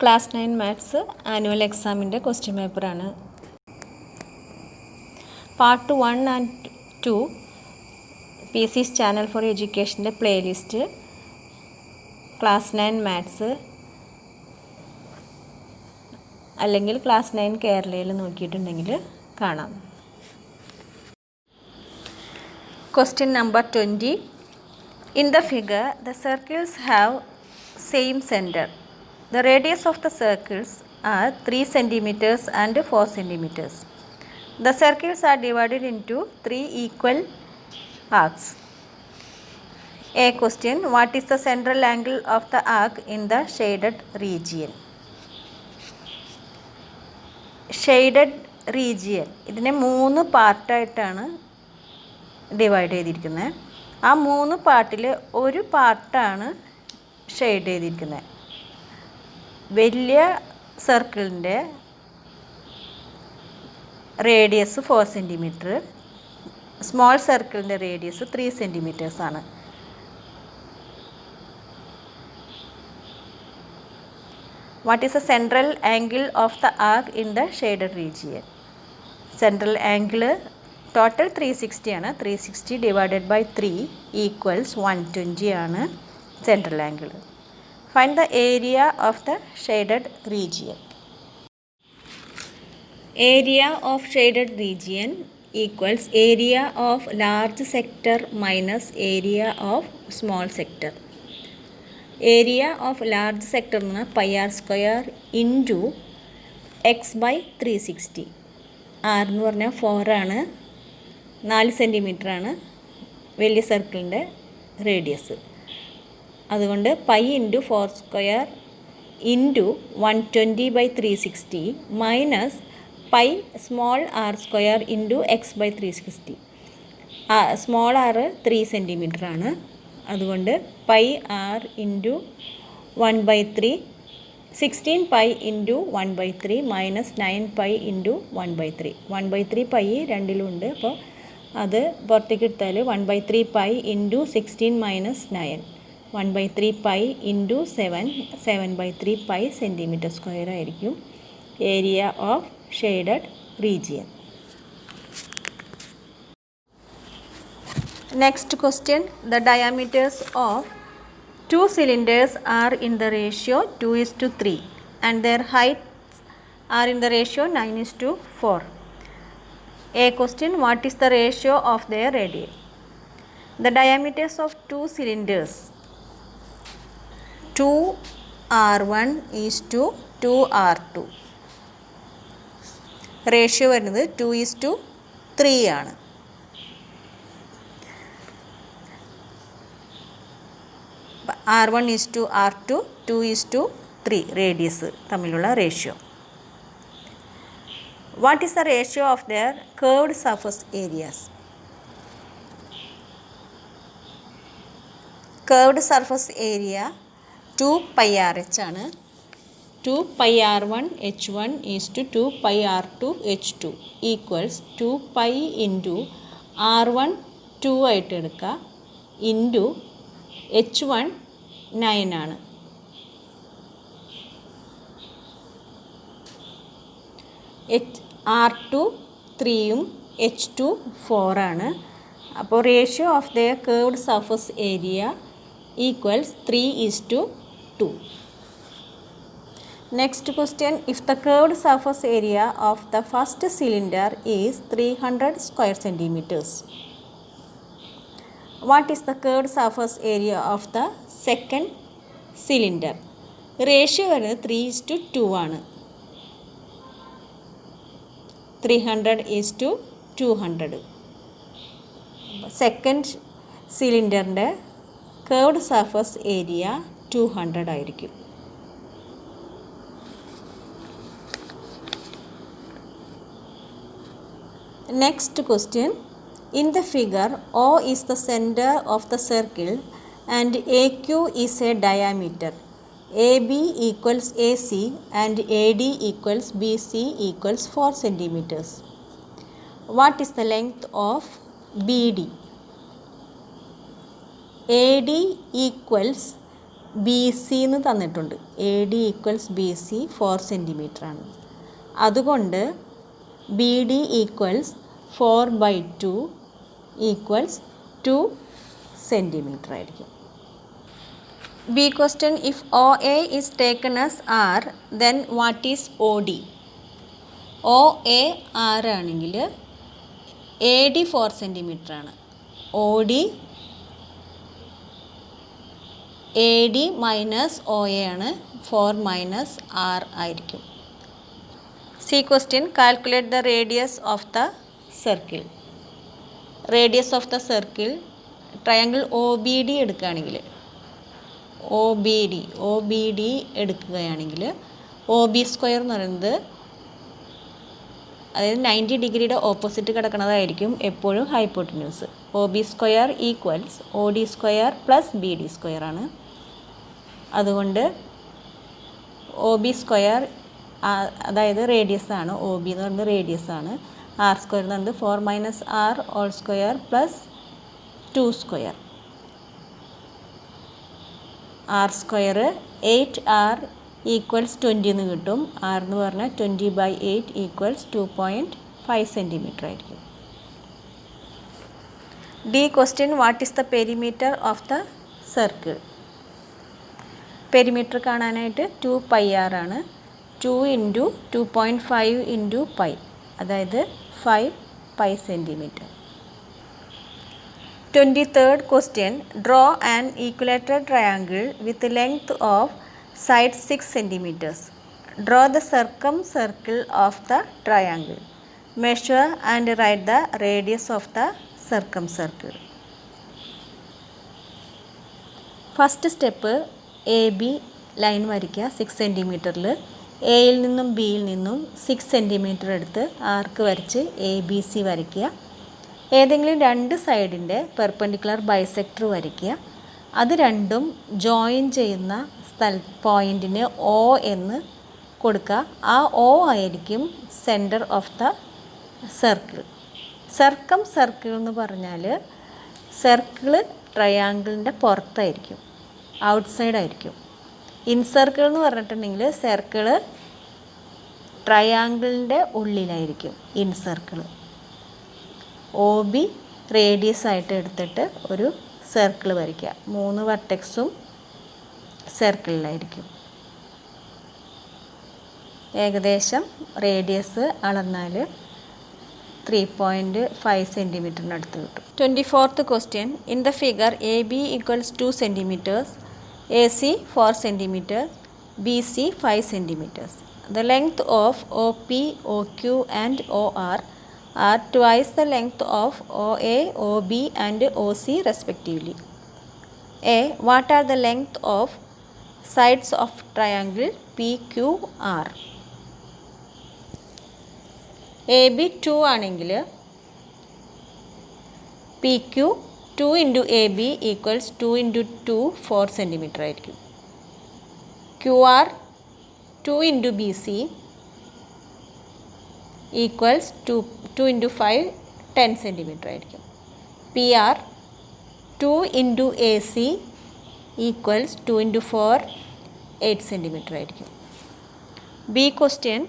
Class 9 maths annual എക്സാമിൻ്റെ question പേപ്പറാണ്. Part 1 and 2 PC's channel for എഡ്യൂക്കേഷൻ്റെ പ്ലേലിസ്റ്റ് ക്ലാസ് 9 മാത്സ് അല്ലെങ്കിൽ ക്ലാസ് 9 കേരളയിൽ നോക്കിയിട്ടുണ്ടെങ്കിൽ കാണാം. Question number 20. In the figure, the circles have same center. The radius of the circles are 3 centimeters and 4 centimeters. The circles are divided into 3 equal arcs. A question. What is the central angle of the arc in the shaded region? Shaded region ഇതിനെ 3 പാർട്ടായിട്ടാണ് divide ചെയ്തിരിക്കുന്നത്. ആ 3 പാർട്ടിൽ ഒരു പാർട്ടാണ് shade ചെയ്തിരിക്കുന്നത്. വലിയ സർക്കിളിൻ്റെ radius 4 centimetre, small സർക്കിളിൻ്റെ റേഡിയസ് 3 സെൻറ്റിമീറ്റേഴ്സാണ്. What is the central angle of the arc in the shaded region? Central angle total 360 ആണ്. 360 divided by 3 equals 120 ആണ് central angle. Find the area of the shaded region. Area of shaded region equals area of large sector minus area of small sector. Area of large sector എന്ന് പറഞ്ഞാൽ pi r square into x by 360. R എന്ന് പറഞ്ഞാൽ 4 ആണ്, 4 സെൻറ്റിമീറ്ററാണ് വലിയ സർക്കിളിൻ്റെ radius. അതുകൊണ്ട് pi into 4 square into 120 by 360 minus pi small r square into x by 360. Small r 3 സെൻറ്റിമീറ്ററാണ്. അതുകൊണ്ട് pi r into 1/3 16 pi into 1/3 minus 9 pi into 1/3. 1/3 pi രണ്ടിലുണ്ട്, അപ്പോൾ അത് പുറത്തേക്ക് എടുത്താൽ 1/3 pi into 16 minus 9 1/3 pi into 7/3 pi centimetre square ആയിരിക്കും area of shaded region. Next question. The diameters of 2 cylinders are in the ratio 2:3 and their heights are in the ratio 9:4. A question. What is the ratio of their radii? The diameters of 2 cylinders 2r1 is to 2r2. Ratio വരുന്നത് 2:3 ആണ്. R1 is to R2, 2 is to 3 radius തമ്മിലുള്ള ratio. What is the ratio of their curved surface areas? Curved surface area 2 pi r h ആണ്. 2 pi R1 H1 is to 2 pi R2 H2 equals 2 pi into R1 2 ആയിട്ട് എടുക്കുക into H1 9 ആണ്. R2 3യും H2 4 ആണ്. അപ്പോൾ ratio of the curved surface area equals 3:2. Next question. If the curved surface area of the first cylinder is 300 square centimetres, what is the curved surface area of the second cylinder? Ratio വരുന്നത് 3:2 ആണ്. 300:200. Second സിലിണ്ടറിൻ്റെ curved surface area 200 ആയിരിക്കും. Next question. In the figure, O is the center of the circle and AQ is a diameter. AB equals AC and AD equals BC equals 4 centimeters. What is the length of BD? AD equals B C എന്ന് തന്നിട്ടുണ്ട്. A D equals B C 4 centimetre ആണ്. അതുകൊണ്ട് B D equals 4/2 equals 2 centimetre ആയിരിക്കും. B question, if O A is taken as R, then what is O D? O A 6 ആണെങ്കിൽ A D 4 centimetre ആണ്. O D A D minus O A ആണ്. 4 minus R ആയിരിക്കും. C question, calculate the radius of the circle. Radius of the circle triangle O B D എടുക്കുകയാണെങ്കിൽ O B D എടുക്കുകയാണെങ്കിൽ O B square എന്ന് പറയുന്നത്, അതായത് 90 ഡിഗ്രിയുടെ opposite കിടക്കുന്നതായിരിക്കും എപ്പോഴും hypotenuse. O B square equals O D square plus B D square ആണ്. അതുകൊണ്ട് ഒ ബി സ്ക്വയർ, അതായത് റേഡിയസ് ആണ്, ഒ ബി എന്ന് പറയുന്നത് റേഡിയസ് ആണ്. ആർ സ്ക്വയർ എന്ന് പറയുന്നത് 4 minus r all square plus 2 square. R square 8r equals 20 എന്ന് കിട്ടും. ആർ എന്ന് പറഞ്ഞാൽ 20/8 ഈക്വൽസ് 2.5 സെൻറ്റിമീറ്റർ ആയിരിക്കും. D question, what is the perimeter of the circle? Perimeter കാണാനായിട്ട് 2πr ആണ്. 2 × 2.5 × π, അതായത് 5π centimetre. 23rd question, draw an equilateral triangle with length of side 6 centimeters. Draw the circumcircle of the triangle. Measure and write the radius of the circumcircle. First step A B line വരയ്ക്കുക 6 സെൻറ്റിമീറ്ററിൽ. എയിൽ നിന്നും ബിയിൽ നിന്നും 6 centimetre എടുത്ത് ആർക്ക് വരച്ച് A B C വരയ്ക്കുക. ഏതെങ്കിലും 2 സൈഡിൻ്റെ perpendicular bisector വരയ്ക്കുക. അത് രണ്ടും ജോയിൻ ചെയ്യുന്ന പോയിൻറ്റിന് ഒ എന്ന് കൊടുക്കുക. ആ ഒ ആയിരിക്കും centre of the circle. Circle എന്ന് പറഞ്ഞാൽ സർക്കിള് ട്രയാങ്കിളിൻ്റെ പുറത്തായിരിക്കും, ഔട്ട്സൈഡ് ആയിരിക്കും. ഇൻസർക്കിൾ എന്ന് പറഞ്ഞിട്ടുണ്ടെങ്കിൽ സർക്കിള് ട്രയാങ്കിളിൻ്റെ ഉള്ളിലായിരിക്കും ഇൻസർക്കിൾ. ഒ ബി റേഡിയസ് ആയിട്ട് എടുത്തിട്ട് ഒരു സർക്കിൾ വരയ്ക്കുക. 3 വെർട്ടെക്സും സർക്കിളിലായിരിക്കും. ഏകദേശം റേഡിയസ് അളന്നാൽ 3.5 സെൻറ്റിമീറ്ററിനടുത്ത് കിട്ടും. 24th question, in the figure AB equals 2 centimeters, AC 4 centimeters, BC 5 centimeters. The length of OP, OQ and OR are twice the length of OA, OB and OC respectively. A. What are the length of sides of triangle PQR? AB 2 ആണെങ്കിൽ PQ 2 × AB equals 2 × 2 4 centimetre ആയിരിക്കും. QR 2 × BC equals 2 × 5 10 centimetre ആയിരിക്കും. PR 2 × AC equals 2 × 4 8 centimetre ആയിരിക്കും. B question,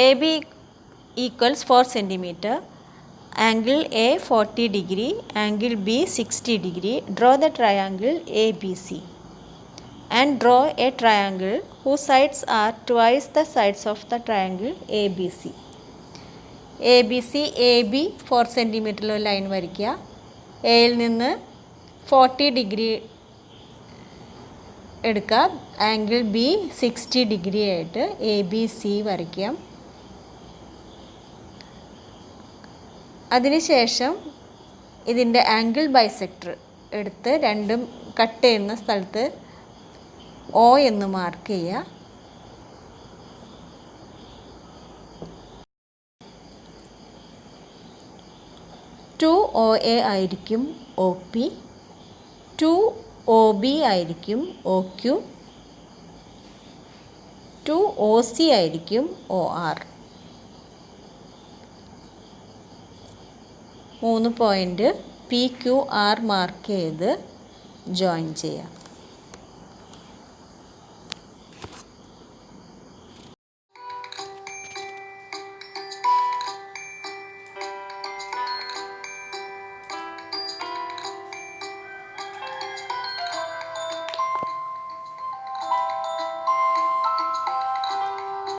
AB equals 4 centimeter, angle A 40 degree, angle B 60 degree. Draw the triangle ABC and draw a triangle whose sides are twice the sides of the triangle ABC. ABC AB 4 centimeter line വരയ്ക്കുക. എയിൽ നിന്ന് 40 degree എടുക്കുക. Angle B 60 degree ആയിട്ട് ABC വരയ്ക്കുക. അതിനുശേഷം ഇതിൻ്റെ angle bisector എടുത്ത് രണ്ടും കട്ട് ചെയ്യുന്ന സ്ഥലത്ത് ഒ എന്ന് മാർക്ക് ചെയ്യുക. ടു OA ആയിരിക്കും OP, 2 OB ആയിരിക്കും OQ, 2 OC ആയിരിക്കും OR. 3 പോയിൻ്റ് PQR മാർക്ക് ചെയ്ത് ജോയിൻ ചെയ്യാം.